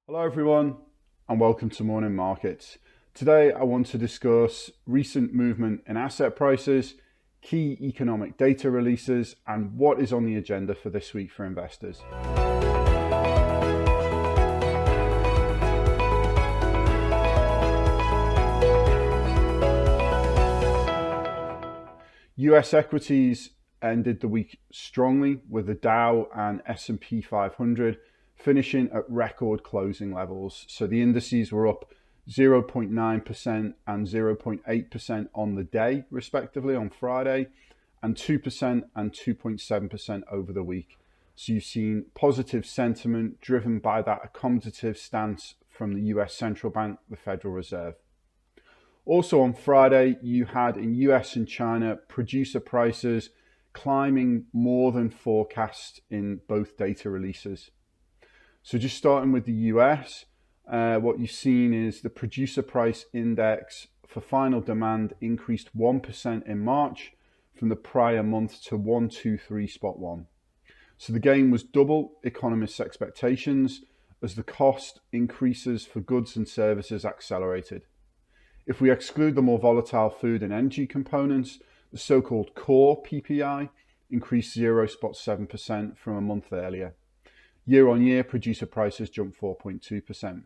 Hello everyone and welcome to Morning Markets. Today I want to discuss recent movement in asset prices, key economic data releases and what is on the agenda for this week for investors. US equities ended the week strongly with the Dow and S&P 500 finishing at record closing levels. So the indices were up 0.9% and 0.8% on the day, respectively, on Friday, and 2% and 2.7% over the week. So you've seen positive sentiment driven by that accommodative stance from the US Central Bank, the Federal Reserve. Also on Friday, you had in US and China producer prices climbing more than forecast in both data releases. So just starting with the US, what you've seen is the producer price index for final demand increased 1% in March from the prior month to 123.1. So the gain was double economists' expectations as the cost increases for goods and services accelerated. If we exclude the more volatile food and energy components, the so-called core PPI increased 0.7% from a month earlier. Year on year, producer prices jumped 4.2%.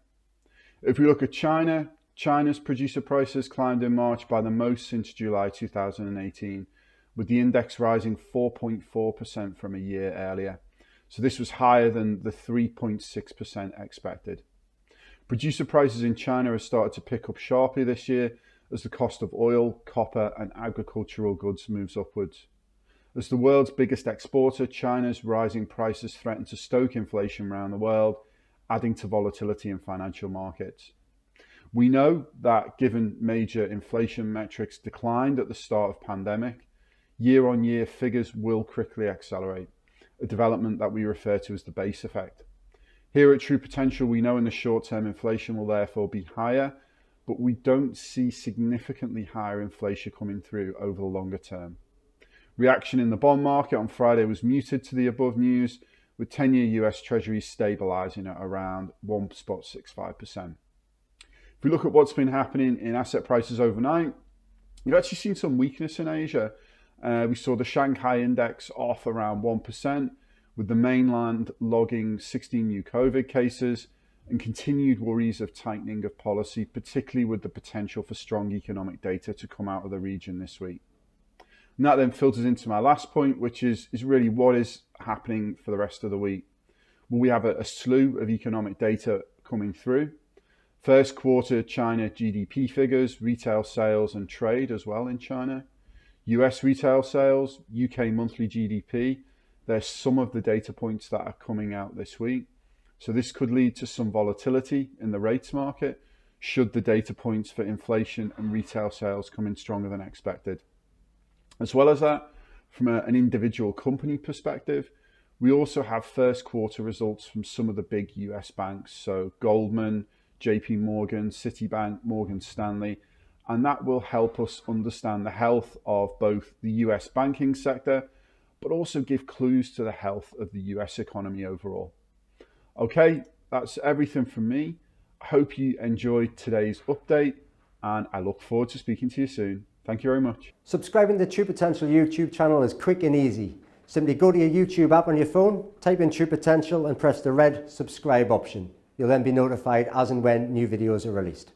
If we look at China, China's producer prices climbed in March by the most since July 2018, with the index rising 4.4% from a year earlier. So this was higher than the 3.6% expected. Producer prices in China have started to pick up sharply this year as the cost of oil, copper, and agricultural goods moves upwards. As the world's biggest exporter, China's rising prices threaten to stoke inflation around the world, adding to volatility in financial markets. We know that given major inflation metrics declined at the start of the pandemic, year-on-year figures will quickly accelerate, a development that we refer to as the base effect. Here at True Potential, we know in the short term inflation will therefore be higher, but we don't see significantly higher inflation coming through over the longer term. Reaction in the bond market on Friday was muted to the above news, with 10-year US Treasuries stabilising at around 1.65%. If we look at what's been happening in asset prices overnight, we've actually seen some weakness in Asia. We saw the Shanghai index off around 1%, with the mainland logging 16 new COVID cases and continued worries of tightening of policy, particularly with the potential for strong economic data to come out of the region this week. And that then filters into my last point, which is really what is happening for the rest of the week. Well, we have a slew of economic data coming through. First quarter China GDP figures, retail sales and trade as well in China. US retail sales, UK monthly GDP. There's some of the data points that are coming out this week. So this could lead to some volatility in the rates market should the data points for inflation and retail sales come in stronger than expected. As well as that, from an individual company perspective, we also have first quarter results from some of the big US banks. So Goldman, JP Morgan, Citibank, Morgan Stanley, and that will help us understand the health of both the US banking sector, but also give clues to the health of the US economy overall. Okay, that's everything from me. I hope you enjoyed today's update and I look forward to speaking to you soon. Thank you very much. Subscribing to the True Potential YouTube channel is quick and easy. Simply go to your YouTube app on your phone, type in True Potential and press the red subscribe option. You'll then be notified as and when new videos are released.